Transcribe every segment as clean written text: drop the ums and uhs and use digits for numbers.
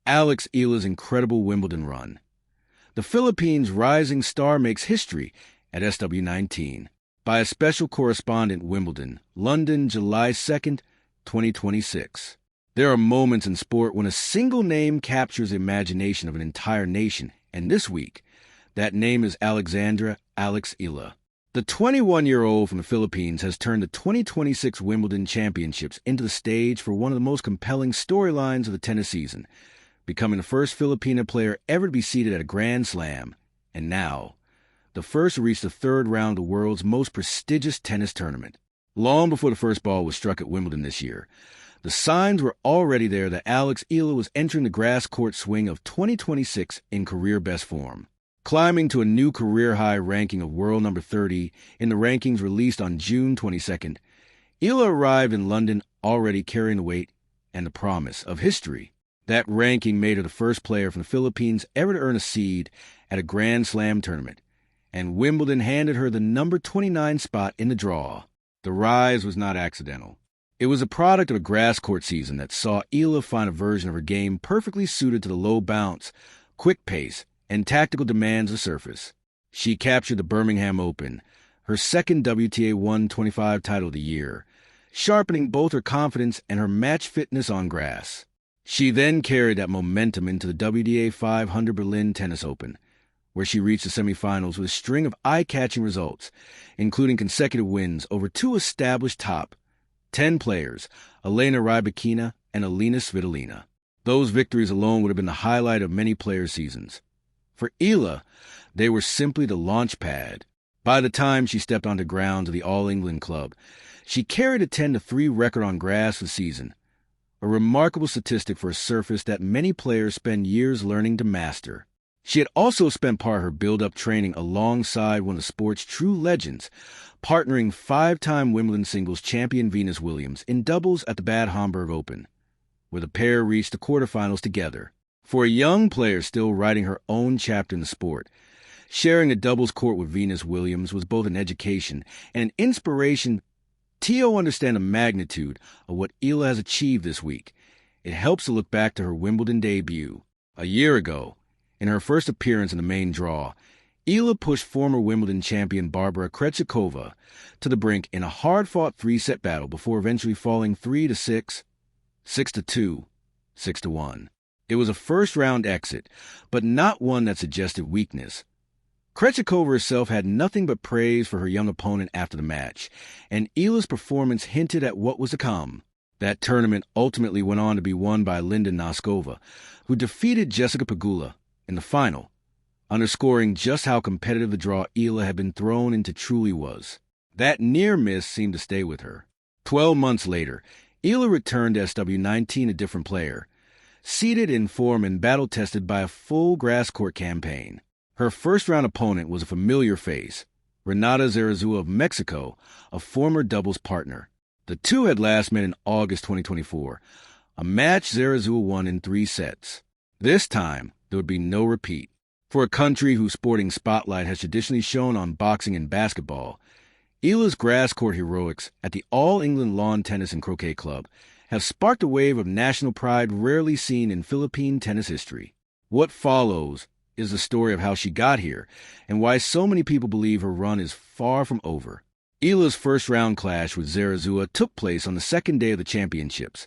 Alex Eala's incredible Wimbledon run. The Philippines' rising star makes history at SW19 by a special correspondent, Wimbledon, London, July 2nd, 2026. There are moments in sport when a single name captures the imagination of an entire nation, and this week, that name is Alex Eala. The 21-year-old from the Philippines has turned the 2026 Wimbledon Championships into the stage for one of the most compelling storylines of the tennis season, becoming the first Filipina player ever to be seated at a Grand Slam, and now, the first to reach the third round of the world's most prestigious tennis tournament. Long before the first ball was struck at Wimbledon this year, the signs were already there that Alex Eala was entering the grass court swing of 2026 in career best form. Climbing to a new career-high ranking of world number 30 in the rankings released on June 22nd, Eala arrived in London already carrying the weight and the promise of history. That ranking made her the first player from the Philippines ever to earn a seed at a Grand Slam tournament, and Wimbledon handed her the number 29 spot in the draw. The rise was not accidental. It was a product of a grass court season that saw Eala find a version of her game perfectly suited to the low bounce, quick pace, and tactical demands of surface. She captured the Birmingham Open, her second WTA 125 title of the year, sharpening both her confidence and her match fitness on grass. She then carried that momentum into the WTA 500 Berlin Tennis Open, where she reached the semifinals with a string of eye-catching results, including consecutive wins over two established top 10 players, Elena Rybakina and Alina Svitolina. Those victories alone would have been the highlight of many players' seasons. For Eala, they were simply the launch pad. By the time she stepped onto grounds of the All England Club, she carried a 10-3 record on grass for the season, a remarkable statistic for a surface that many players spend years learning to master. She had also spent part of her build-up training alongside one of the sport's true legends, partnering 5-time Wimbledon singles champion Venus Williams in doubles at the Bad Homburg Open, where the pair reached the quarterfinals together. For a young player still writing her own chapter in the sport, sharing a doubles court with Venus Williams was both an education and an inspiration. To understand the magnitude of what Eala has achieved this week, it helps to look back to her Wimbledon debut. A year ago, in her first appearance in the main draw, Eala pushed former Wimbledon champion Barbara Krejcikova to the brink in a hard-fought 3-set battle before eventually falling 3-6, 6-2, 6-1. It was a first-round exit, but not one that suggested weakness. Krejcikova herself had nothing but praise for her young opponent after the match, and Eala's performance hinted at what was to come. That tournament ultimately went on to be won by Linda Noskova, who defeated Jessica Pegula in the final, underscoring just how competitive the draw Eala had been thrown into truly was. That near miss seemed to stay with her. 12 months later, Eala returned to SW19 a different player, seated in form and battle-tested by a full grass court campaign. Her first-round opponent was a familiar face, Renata Zarazua of Mexico, a former doubles partner. The two had last met in August 2024, a match Zarazua won in 3 sets. This time, there would be no repeat. For a country whose sporting spotlight has traditionally shone on boxing and basketball, Eala's grass court heroics at the All England Lawn Tennis and Croquet Club have sparked a wave of national pride rarely seen in Philippine tennis history. What follows is the story of how she got here and why so many people believe her run is far from over. Eala's first-round clash with Zarazua took place on the second day of the championships,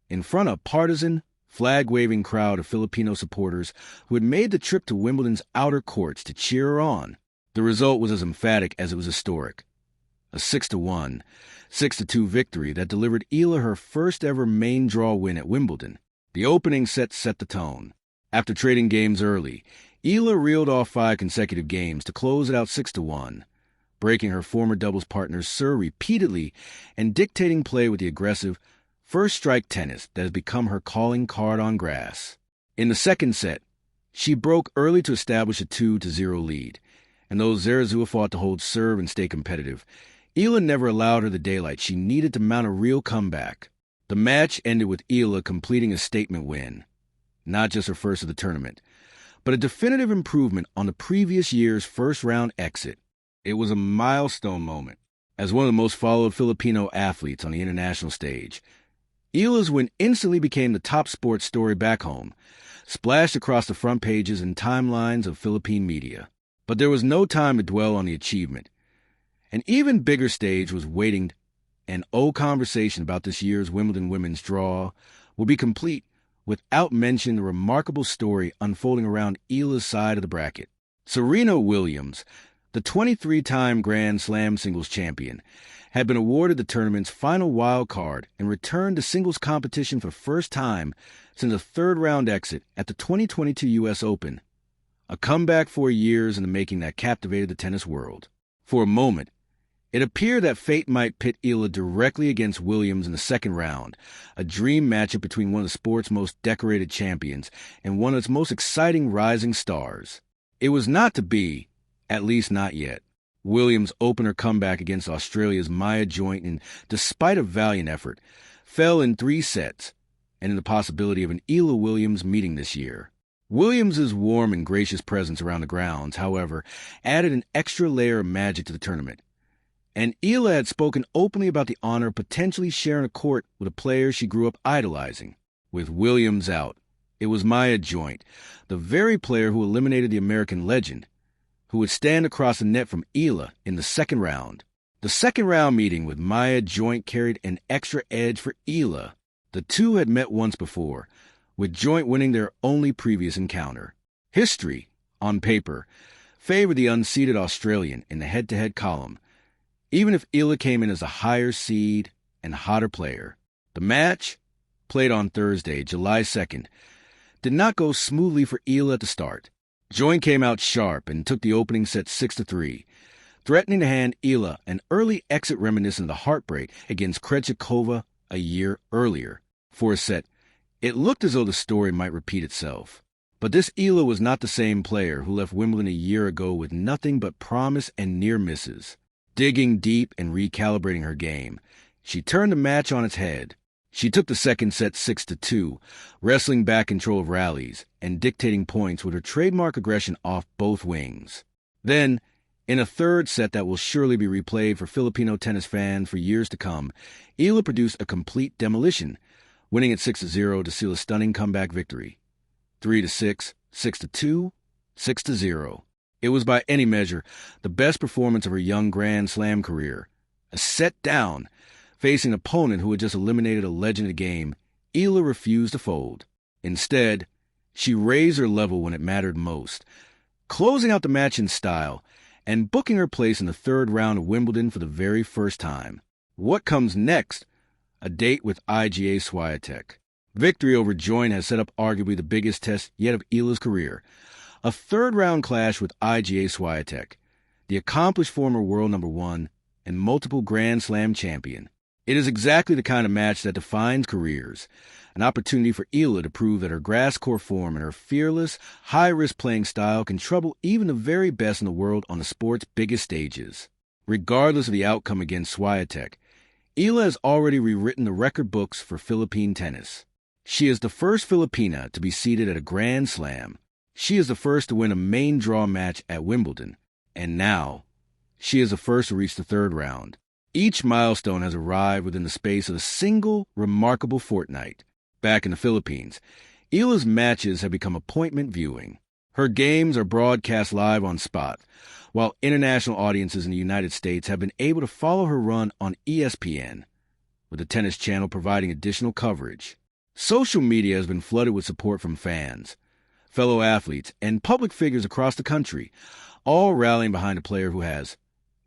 in front of a partisan, flag-waving crowd of Filipino supporters who had made the trip to Wimbledon's outer courts to cheer her on. The result was as emphatic as it was historic. A 6-1, 6-2 victory that delivered Eala her first-ever main draw win at Wimbledon. The opening set the tone. After trading games early, Eala reeled off 5 consecutive games to close it out 6-1, breaking her former doubles partner's serve repeatedly and dictating play with the aggressive, first-strike tennis that has become her calling card on grass. In the second set, she broke early to establish a 2-0 lead, and though Zarazua fought to hold serve and stay competitive, Eala never allowed her the daylight she needed to mount a real comeback. The match ended with Eala completing a statement win, not just her first of the tournament, but a definitive improvement on the previous year's first-round exit. It was a milestone moment. As one of the most followed Filipino athletes on the international stage, Eala's win instantly became the top sports story back home, splashed across the front pages and timelines of Philippine media. But there was no time to dwell on the achievement. An even bigger stage was waiting, and conversation about this year's Wimbledon women's draw will be complete without mentioning the remarkable story unfolding around Eala's side of the bracket. Serena Williams, the 23-time Grand Slam singles champion, had been awarded the tournament's final wild card and returned to singles competition for the first time since a third-round exit at the 2022 U.S. Open, a comeback 4 years in the making that captivated the tennis world. For a moment, it appeared that fate might pit Eala directly against Williams in the second round, a dream matchup between one of the sport's most decorated champions and one of its most exciting rising stars. It was not to be, at least not yet. Williams opened her comeback against Australia's Maya Joint and, despite a valiant effort, fell in 3 sets, and in the possibility of an Eala-Williams meeting this year. Williams's warm and gracious presence around the grounds, however, added an extra layer of magic to the tournament. And Eala had spoken openly about the honor of potentially sharing a court with a player she grew up idolizing. With Williams out, it was Maya Joint, the very player who eliminated the American legend, who would stand across the net from Eala in the second round. The second round meeting with Maya Joint carried an extra edge for Eala. The two had met once before, with Joint winning their only previous encounter. History, on paper, favored the unseeded Australian in the head-to-head column, even if Eala came in as a higher seed and hotter player. The match, played on Thursday, July 2nd, did not go smoothly for Eala at the start. Joint came out sharp and took the opening set 6-3, threatening to hand Eala an early exit reminiscent of the heartbreak against Krejcikova a year earlier. For a set, it looked as though the story might repeat itself. But this Eala was not the same player who left Wimbledon a year ago with nothing but promise and near misses. Digging deep and recalibrating her game, she turned the match on its head. She took the second set 6-2, wrestling back control of rallies and dictating points with her trademark aggression off both wings. Then, in a third set that will surely be replayed for Filipino tennis fans for years to come, Eala produced a complete demolition, winning at 6-0 to seal a stunning comeback victory. 3-6, 6-2, 6-0. It was by any measure the best performance of her young Grand Slam career. A set down, facing an opponent who had just eliminated a legend of the game, Eala refused to fold. Instead, she raised her level when it mattered most, closing out the match in style and booking her place in the third round of Wimbledon for the very first time. What comes next? A date with IGA Swiatek. Victory over Joint has set up arguably the biggest test yet of Eala's career. A third-round clash with IGA Swiatek, the accomplished former world number 1 and multiple Grand Slam champion. It is exactly the kind of match that defines careers, an opportunity for Eala to prove that her grass court form and her fearless, high-risk playing style can trouble even the very best in the world on the sport's biggest stages. Regardless of the outcome against Swiatek, Eala has already rewritten the record books for Philippine tennis. She is the first Filipina to be seated at a Grand Slam. She is the first to win a main draw match at Wimbledon. And now, she is the first to reach the third round. Each milestone has arrived within the space of a single remarkable fortnight. Back in the Philippines, Eala's matches have become appointment viewing. Her games are broadcast live on Spot, while international audiences in the United States have been able to follow her run on ESPN, with the Tennis Channel providing additional coverage. Social media has been flooded with support from fans, fellow athletes, and public figures across the country, all rallying behind a player who has,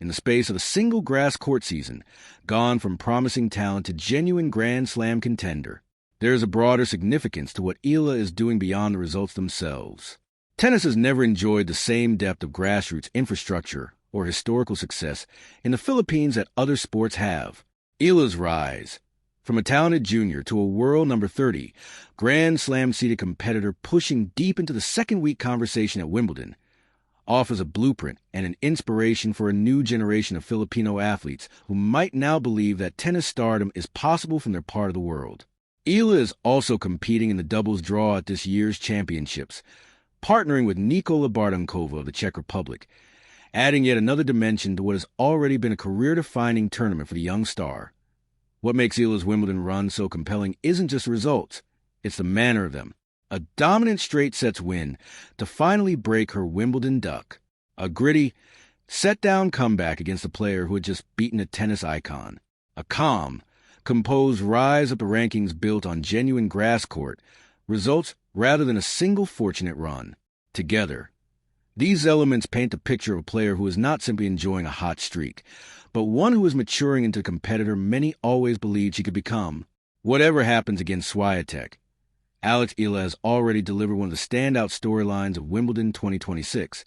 in the space of a single grass court season, gone from promising talent to genuine Grand Slam contender. There is a broader significance to what Eala is doing beyond the results themselves. Tennis has never enjoyed the same depth of grassroots infrastructure or historical success in the Philippines that other sports have. Eala's rise, from a talented junior to a world number 30, Grand Slam-seeded competitor pushing deep into the second-week conversation at Wimbledon, offers a blueprint and an inspiration for a new generation of Filipino athletes who might now believe that tennis stardom is possible from their part of the world. Eala is also competing in the doubles draw at this year's championships, partnering with Nikola Bardankova of the Czech Republic, adding yet another dimension to what has already been a career-defining tournament for the young star. What makes Eala's Wimbledon run so compelling isn't just results, it's the manner of them. A dominant straight sets win to finally break her Wimbledon duck. A gritty, set-down comeback against a player who had just beaten a tennis icon. A calm, composed rise up the rankings built on genuine grass court results rather than a single fortunate run. Together, these elements paint a picture of a player who is not simply enjoying a hot streak, but one who is maturing into the competitor many always believed she could become. Whatever happens against Swiatek, Alex Eala has already delivered one of the standout storylines of Wimbledon 2026,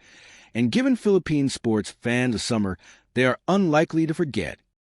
and given Philippine sports fans a summer they are unlikely to forget.